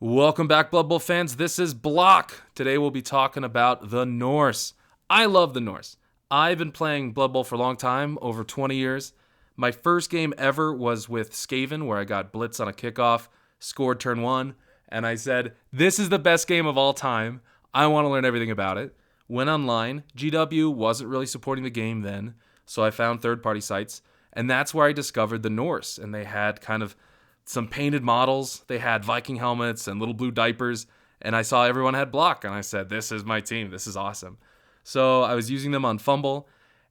Welcome back, Blood Bowl fans. This is Block. Today we'll be talking about the Norse. I love the Norse. I've been playing Blood Bowl for a long time, over 20 years. My first game ever was with Skaven, where I got blitz on a kickoff, scored turn one, and I said, this is the best game of all time. I want to learn everything about it. Went online. GW wasn't really supporting the game then, so I found third-party sites, and that's where I discovered the Norse, and they had kind of some painted models. They had Viking helmets and little blue diapers, and I saw everyone had block, and I said, this is my team. This is awesome. So I was using them on Fumble,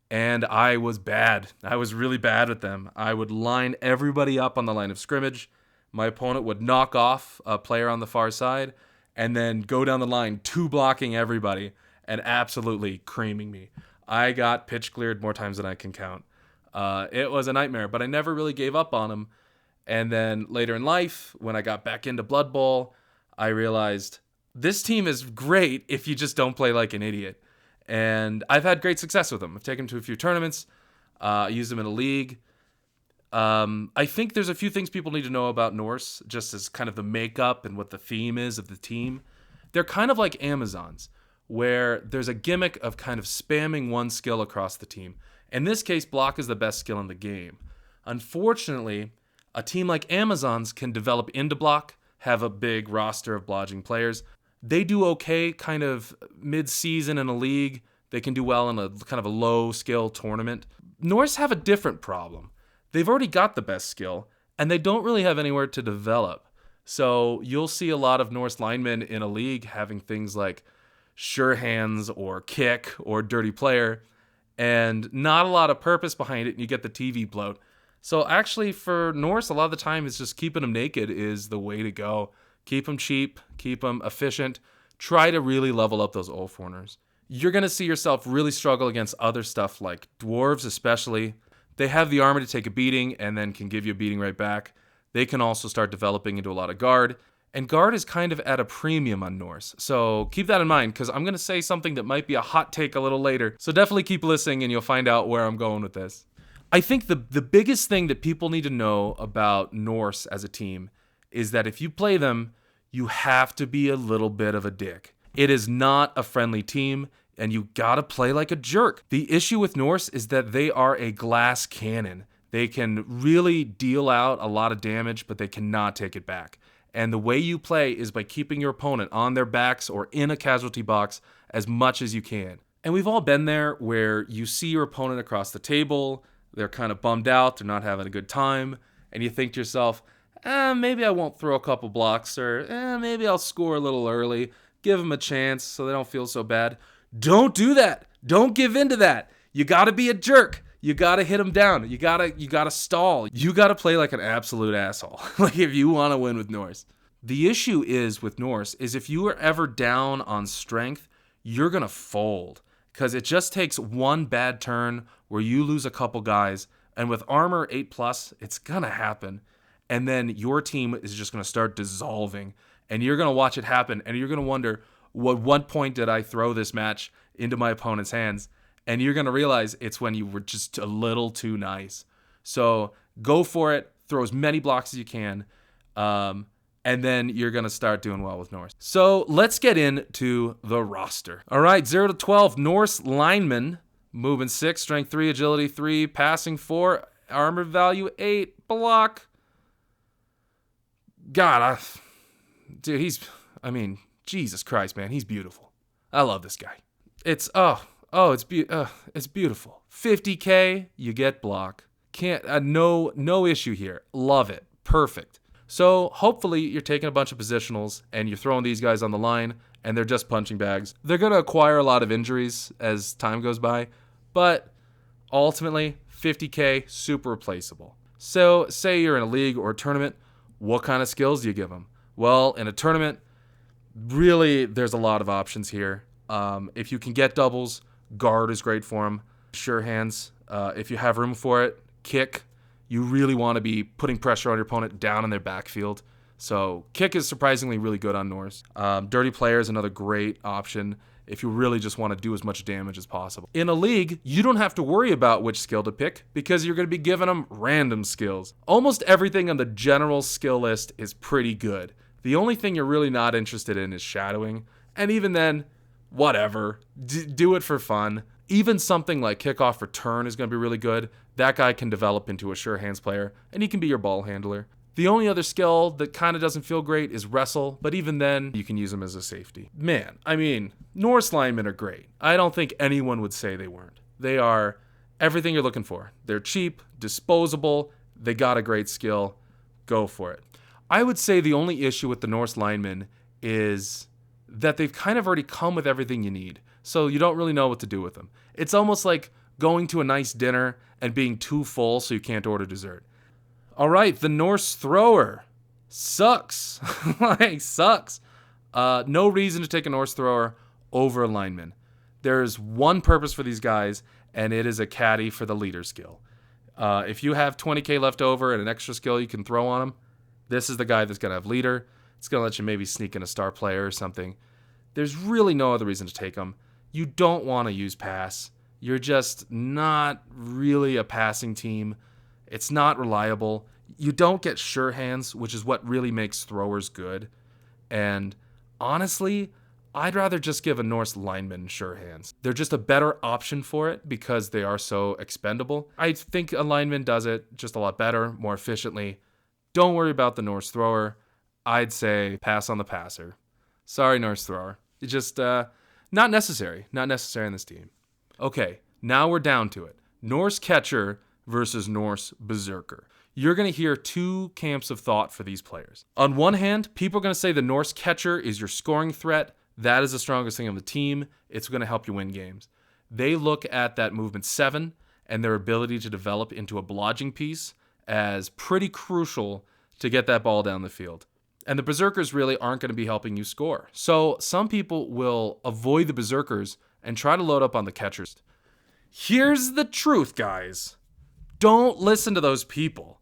and I was bad. I was really bad with them. I would line everybody up on the line of scrimmage. My opponent would knock off a player on the far side and then go down the line, two blocking everybody and absolutely creaming me. I got pitch cleared more times than I can count. It was a nightmare, but I never really gave up on them. And then later in life, when I got back into Blood Bowl, I realized this team is great if you just don't play like an idiot. And I've had great success with them. I've taken them to a few tournaments, used them in a league. I think there's a few things people need to know about Norse, just as kind of the makeup and what the theme is of the team. They're kind of like Amazons, where there's a gimmick of kind of spamming one skill across the team. In this case, block is the best skill in the game. Unfortunately, a team like Amazons can develop into block, have a big roster of blodging players. They do okay kind of mid-season in a league. They can do well in a kind of a low-skill tournament. Norse have a different problem. They've already got the best skill, and they don't really have anywhere to develop. So you'll see a lot of Norse linemen in a league having things like sure hands or kick or dirty player, and not a lot of purpose behind it, and you get the TV bloat. So actually for Norse, a lot of the time it's just keeping them naked is the way to go. Keep them cheap, keep them efficient. Try to really level up those Ulfwereners. You're going to see yourself really struggle against other stuff like dwarves especially. They have the armor to take a beating and then can give you a beating right back. They can also start developing into a lot of guard. And guard is kind of at a premium on Norse. So keep that in mind because I'm going to say something that might be a hot take a little later. So definitely keep listening and you'll find out where I'm going with this. I think the biggest thing that people need to know about Norse as a team is that if you play them, you have to be a little bit of a dick. It is not a friendly team, and you gotta play like a jerk. The issue with Norse is that they are a glass cannon. They can really deal out a lot of damage, but they cannot take it back. And the way you play is by keeping your opponent on their backs or in a casualty box as much as you can. And we've all been there where you see your opponent across the table, they're kind of bummed out, they're not having a good time, and you think to yourself, maybe I won't throw a couple blocks, or maybe I'll score a little early, give them a chance so they don't feel so bad. Don't do that. Don't give in to that. You gotta be a jerk. You gotta hit them down. You gotta stall. You gotta play like an absolute asshole, like if you want to win with Norse. The issue is with Norse is if you are ever down on strength, you're gonna fold. Because it just takes one bad turn where you lose a couple guys, and with armor 8+, it's going to happen. And then your team is just going to start dissolving, and you're going to watch it happen, and you're going to wonder, what point did I throw this match into my opponent's hands? And you're going to realize it's when you were just a little too nice. So go for it, throw as many blocks as you can, and then you're going to start doing well with Norse. So let's get into the roster. All right, 0 to 12, Norse linemen, movement 6, strength 3, agility 3, passing 4, armor value 8, block. God, dude, Jesus Christ, man, he's beautiful. I love this guy. It's beautiful. 50K, you get block. No issue here. Love it. Perfect. So hopefully you're taking a bunch of positionals and you're throwing these guys on the line and they're just punching bags. They're going to acquire a lot of injuries as time goes by, but ultimately 50K, super replaceable. So say you're in a league or a tournament, what kind of skills do you give them? Well, in a tournament, really there's a lot of options here. If you can get doubles, guard is great for them. Sure hands, if you have room for it, kick. You really want to be putting pressure on your opponent down in their backfield. So kick is surprisingly really good on Norse. Dirty player is another great option if you really just want to do as much damage as possible. In a league, you don't have to worry about which skill to pick because you're going to be giving them random skills. Almost everything on the general skill list is pretty good. The only thing you're really not interested in is shadowing. And even then, whatever. Do it for fun. Even something like kickoff return is going to be really good. That guy can develop into a sure hands player, and he can be your ball handler. The only other skill that kind of doesn't feel great is wrestle, but even then, you can use him as a safety. Man, I mean, Norse linemen are great. I don't think anyone would say they weren't. They are everything you're looking for. They're cheap, disposable, they got a great skill. Go for it. I would say the only issue with the Norse linemen is that they've kind of already come with everything you need, so you don't really know what to do with them. It's almost like going to a nice dinner and being too full so you can't order dessert. All right, the Norse thrower sucks. Sucks. No reason to take a Norse thrower over a lineman. There's one purpose for these guys, and it is a caddy for the leader skill. If you have 20k left over and an extra skill you can throw on them, this is the guy that's going to have leader. It's going to let you maybe sneak in a star player or something. There's really no other reason to take them. You don't want to use pass. You're just not really a passing team. It's not reliable. You don't get sure hands, which is what really makes throwers good. And honestly, I'd rather just give a Norse lineman sure hands. They're just a better option for it because they are so expendable. I think a lineman does it just a lot better, more efficiently. Don't worry about the Norse thrower. I'd say pass on the passer. Sorry, Norse thrower. It's just not necessary. Not necessary in this team. Okay, now we're down to it. Norse catcher versus Norse berserker. You're going to hear two camps of thought for these players. On one hand, people are going to say the Norse catcher is your scoring threat. That is the strongest thing on the team. It's going to help you win games. They look at that movement 7 and their ability to develop into a blodging piece as pretty crucial to get that ball down the field. And the berserkers really aren't going to be helping you score. So some people will avoid the berserkers and try to load up on the catchers. Here's the truth, guys. Don't listen to those people.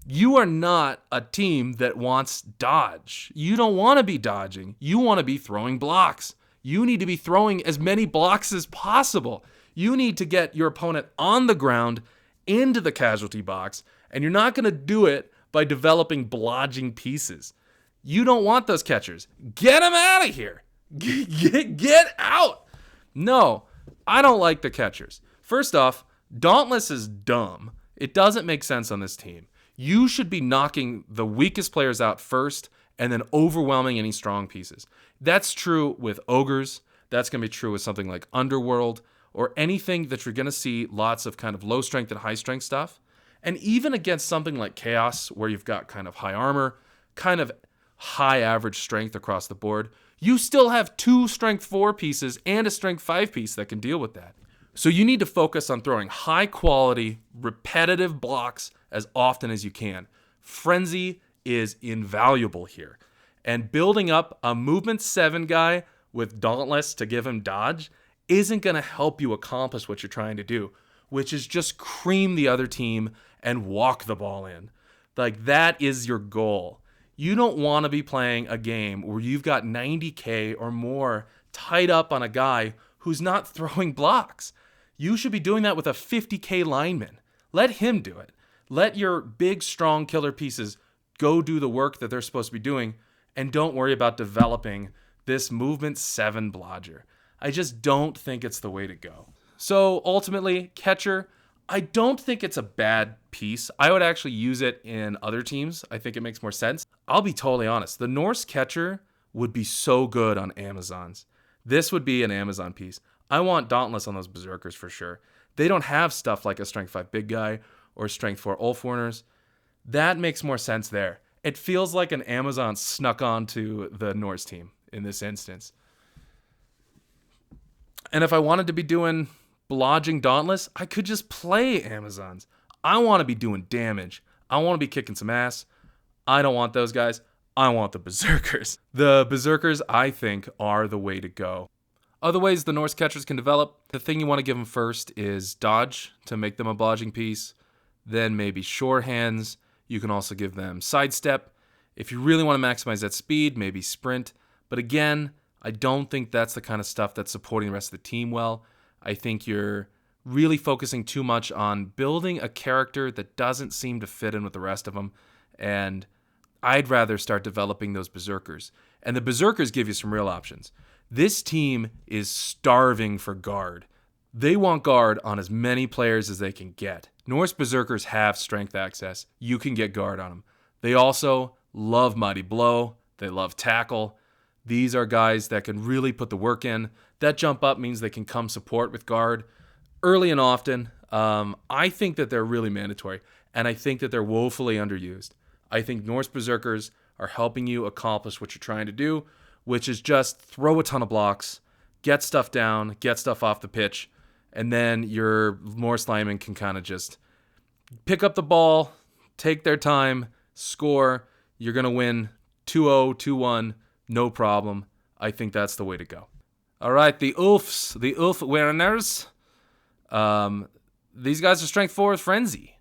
You are not a team that wants dodge. You don't want to be dodging. You want to be throwing blocks. You need to be throwing as many blocks as possible. You need to get your opponent on the ground into the casualty box, and you're not going to do it by developing blodging pieces. You don't want those catchers. Get them out of here. Get out. No, I don't like the catchers. First off, Dauntless is dumb. It doesn't make sense on this team. You should be knocking the weakest players out first and then overwhelming any strong pieces. That's true with ogres. That's going to be true with something like Underworld or anything that you're going to see lots of kind of low strength and high strength stuff. And even against something like Chaos, where you've got kind of high armor, kind of high average strength across the board, you still have 2 strength 4 pieces and a strength 5 piece that can deal with that. So you need to focus on throwing high quality, repetitive blocks as often as you can. Frenzy is invaluable here. And building up a movement 7 guy with Dauntless to give him dodge isn't going to help you accomplish what you're trying to do, which is just cream the other team and walk the ball in. Like, that is your goal. You don't want to be playing a game where you've got 90k or more tied up on a guy who's not throwing blocks. You should be doing that with a 50k lineman. Let him do it. Let your big, strong killer pieces go do the work that they're supposed to be doing, and don't worry about developing this movement 7 blodger. I just don't think it's the way to go. So ultimately, catcher, I don't think it's a bad piece. I would actually use it in other teams. I think it makes more sense. I'll be totally honest. The Norse catcher would be so good on Amazons. This would be an Amazon piece. I want Dauntless on those berserkers for sure. They don't have stuff like a strength 5 big guy or strength 4 Ulfwereners. That makes more sense there. It feels like an Amazon snuck onto the Norse team in this instance. And if I wanted to be doing blodging Dauntless, I could just play Amazons. I want to be doing damage. I want to be kicking some ass. I don't want those guys. I want the berserkers. The berserkers, I think, are the way to go. Other ways the Norse catchers can develop, the thing you want to give them first is dodge to make them a blodging piece. Then maybe sure hands. You can also give them sidestep. If you really want to maximize that speed, maybe sprint. But again, I don't think that's the kind of stuff that's supporting the rest of the team well. I think you're really focusing too much on building a character that doesn't seem to fit in with the rest of them. And I'd rather start developing those berserkers. And the berserkers give you some real options. This team is starving for guard. They want guard on as many players as they can get. Norse berserkers have strength access. You can get guard on them. They also love mighty blow. They love tackle. These are guys that can really put the work in. That jump up means they can come support with guard early and often. I think that they're really mandatory, and I think that they're woefully underused. I think Norse berserkers are helping you accomplish what you're trying to do, which is just throw a ton of blocks, get stuff down, get stuff off the pitch, and then your Norse linemen can kind of just pick up the ball, take their time, score. You're going to win 2-0, 2-1, no problem. I think that's the way to go. All right, the Ulfwereners. These guys are strength 4 with frenzy.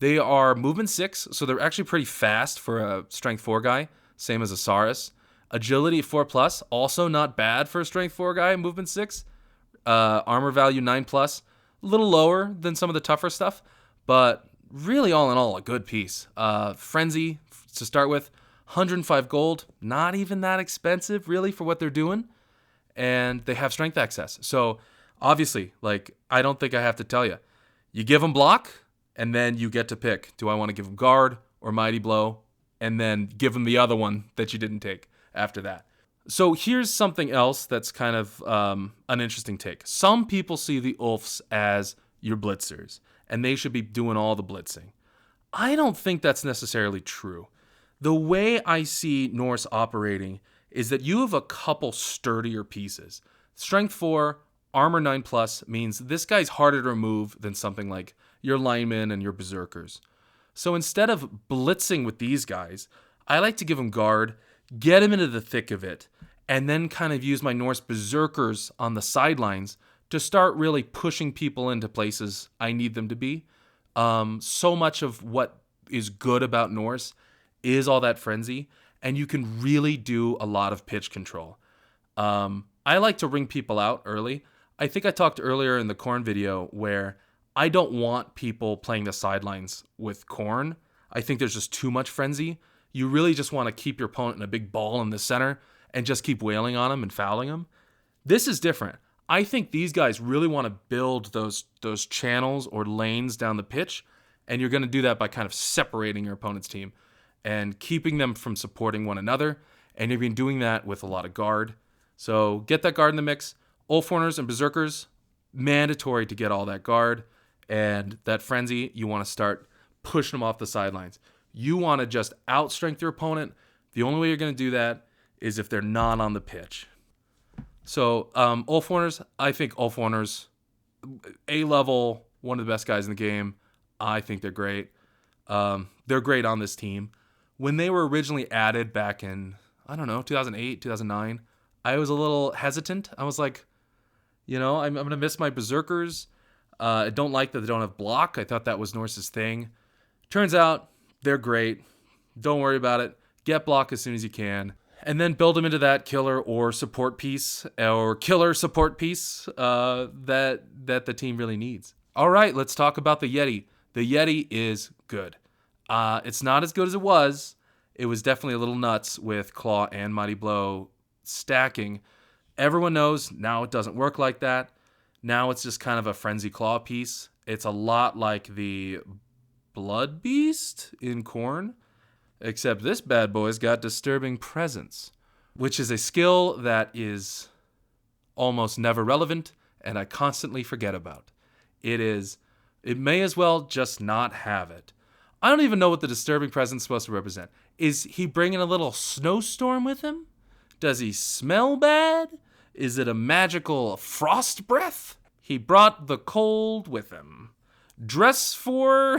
They are movement 6, so they're actually pretty fast for a strength 4 guy, same as a Saurus. Agility 4+, also not bad for a strength 4 guy, movement 6. Armor value 9+, a little lower than some of the tougher stuff, but really all in all a good piece. Frenzy to start with, 105 gold, not even that expensive really for what they're doing, and they have strength access. So obviously, like, I don't think I have to tell you, you give them block, and then you get to pick. Do I want to give them guard or mighty blow? And then give them the other one that you didn't take after that. So here's something else that's kind of an interesting take. Some people see the Ulfs as your blitzers, and they should be doing all the blitzing. I don't think that's necessarily true. The way I see Norse operating is that you have a couple sturdier pieces. Strength 4, armor 9+ means this guy's harder to remove than something like your linemen and your berserkers. So instead of blitzing with these guys, I like to give them guard, get them into the thick of it, and then kind of use my Norse berserkers on the sidelines to start really pushing people into places I need them to be. So much of what is good about Norse is all that frenzy, and you can really do a lot of pitch control. I like to ring people out early. I think I talked earlier in the Khorne video where I don't want people playing the sidelines with Khorne. I think there's just too much frenzy. You really just want to keep your opponent in a big ball in the center and just keep wailing on him and fouling him. This is different. I think these guys really want to build those channels or lanes down the pitch, and you're going to do that by kind of separating your opponent's team and keeping them from supporting one another, and you've been doing that with a lot of guard. So get that guard in the mix. Ulfwereners and berserkers, mandatory to get all that guard, and that frenzy, you want to start pushing them off the sidelines. You want to just outstrength your opponent. The only way you're going to do that is if they're not on the pitch. So Ulfwereners, I think Ulfwereners, A-level, one of the best guys in the game. I think they're great. They're great on this team. When they were originally added back in, 2008, 2009, I was a little hesitant. I was like, I'm going to miss my berserkers. I don't like that they don't have block. I thought that was Norse's thing. Turns out they're great. Don't worry about it. Get block as soon as you can. And then build them into that killer or support piece or killer support piece that the team really needs. All right, let's talk about the Yeti. The Yeti is good. It's not as good as it was. It was definitely a little nuts with Claw and Mighty Blow stacking. Everyone knows now it doesn't work like that. Now it's just kind of a frenzy claw piece. It's a lot like the Blood Beast in Khorne, except this bad boy's got Disturbing Presence, which is a skill that is almost never relevant and I constantly forget about. It may as well just not have it. I don't even know what the Disturbing Presence is supposed to represent. Is he bringing a little snowstorm with him? Does he smell bad? Is it a magical frost breath? He brought the cold with him. Dress for...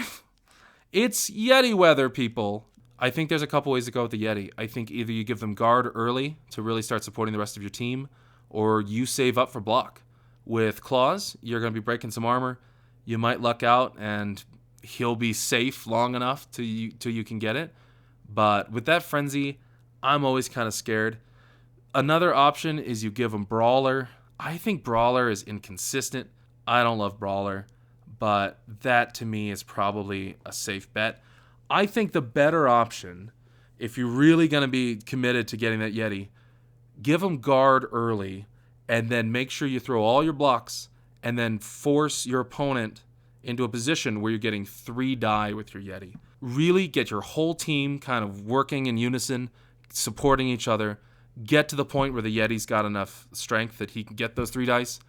It's Yeti weather, people. I think there's a couple ways to go with the Yeti. I think either you give them guard early to really start supporting the rest of your team, or you save up for block. With Claws, you're going to be breaking some armor. You might luck out, and he'll be safe long enough till you can get it. But with that frenzy, I'm always kind of scared. Another option is you give him Brawler. I think Brawler is inconsistent. I don't love Brawler, but that to me is probably a safe bet. I think the better option if you're really going to be committed to getting that Yeti, give him guard early, and then make sure you throw all your blocks, and then force your opponent into a position where you're getting 3 die with your Yeti. Really get your whole team kind of working in unison, supporting each other. Get to the point where the Yeti's got enough strength that he can get those 3 dice,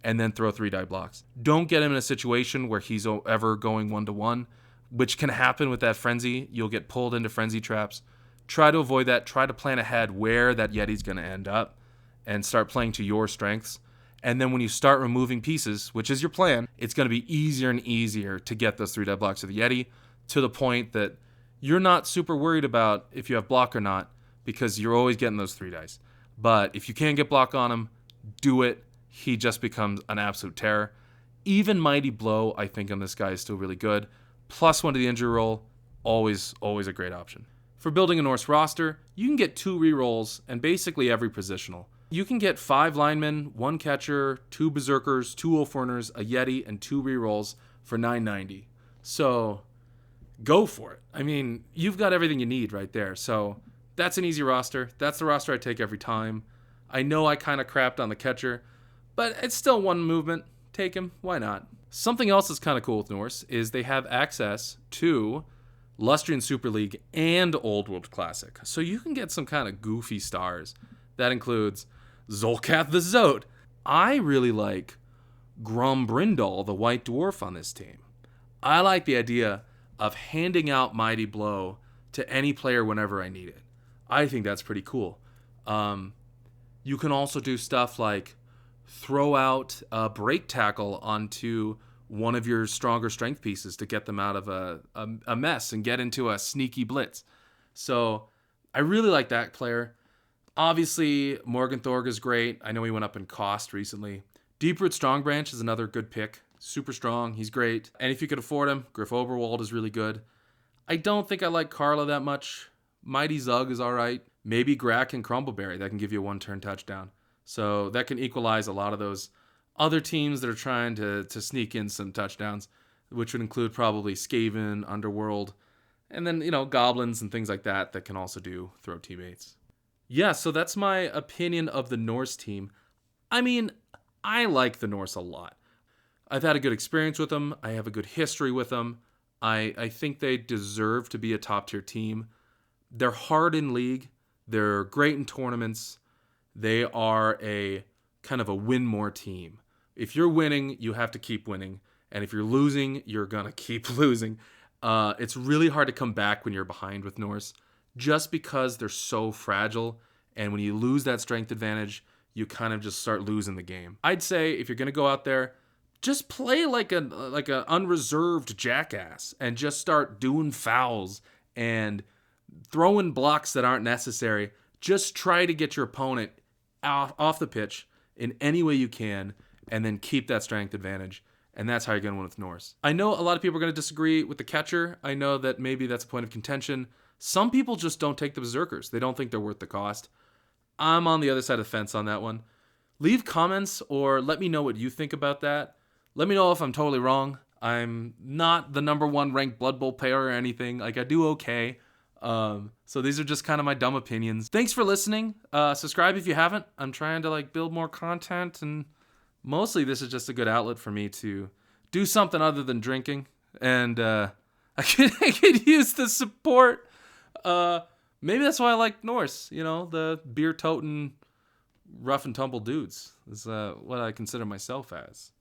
and then throw 3 die blocks. Don't get him in a situation where he's ever going 1-to-1, which can happen with that frenzy. You'll get pulled into frenzy traps. Try to avoid that. Try to plan ahead where that Yeti's going to end up and start playing to your strengths. And then when you start removing pieces, which is your plan, it's going to be easier and easier to get those 3 die blocks of the Yeti to the point that you're not super worried about if you have block or not, because you're always getting those 3 dice. But if you can't get block on him, do it. He just becomes an absolute terror. Even Mighty Blow, I think, on this guy is still really good. +1 to the injury roll, always a great option. For building a Norse roster, you can get 2 rerolls and basically every positional. You can get 5 linemen, 1 catcher, 2 berserkers, 2 Ulfwereners, a Yeti, and 2 rerolls for $9.90. So go for it. I mean, you've got everything you need right there. So that's an easy roster. That's the roster I take every time. I know I kind of crapped on the catcher, but it's still 1 movement. Take him. Why not? Something else that's kind of cool with Norse is they have access to Lustrian Super League and Old World Classic. So you can get some kind of goofy stars. That includes Zolcath the Zode. I really like Grombrindal, the White Dwarf, on this team. I like the idea of handing out Mighty Blow to any player whenever I need it. I think that's pretty cool. You can also do stuff like throw out a break tackle onto one of your stronger strength pieces to get them out of a mess and get into a sneaky blitz. So I really like that player. Obviously, Morgan Thorg is great. I know he went up in cost recently. Deeproot Strongbranch is another good pick. Super strong. He's great. And if you could afford him, Griff Oberwald is really good. I don't think I like Carla that much. Mighty Zug is all right. Maybe Grack and Crumbleberry. That can give you a 1-turn touchdown. So that can equalize a lot of those other teams that are trying to sneak in some touchdowns, which would include probably Skaven, Underworld, and then, goblins and things like that can also do throw teammates. Yeah, so that's my opinion of the Norse team. I mean, I like the Norse a lot. I've had a good experience with them. I have a good history with them. I think they deserve to be a top-tier team. They're hard in league. They're great in tournaments. They are a kind of a win more team. If you're winning, you have to keep winning. And if you're losing, you're going to keep losing. It's really hard to come back when you're behind with Norse, just because they're so fragile. And when you lose that strength advantage, you kind of just start losing the game. I'd say if you're going to go out there, just play like an unreserved jackass and just start doing fouls and throwing blocks that aren't necessary. Just try to get your opponent off the pitch in any way you can, and then keep that strength advantage. And that's how you're going to win with Norse. I know a lot of people are going to disagree with the catcher. I know that maybe that's a point of contention. Some people just don't take the berserkers. They don't think they're worth the cost. I'm on the other side of the fence on that one. Leave comments or let me know what you think about that. Let me know if I'm totally wrong. I'm not the #1 ranked Blood Bowl player or anything. Like, I do okay. So these are just kind of my dumb opinions. Thanks for listening. Subscribe if you haven't. I'm trying to build more content, and mostly this is just a good outlet for me to do something other than drinking. And I could use the support. Maybe that's why I like Norse. The beer-toting, rough and tumble dudes is what I consider myself as.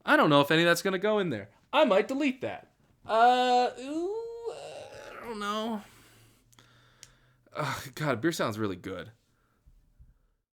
I don't know if any of that's gonna go in there. I might delete that. I don't know. God, beer sounds really good.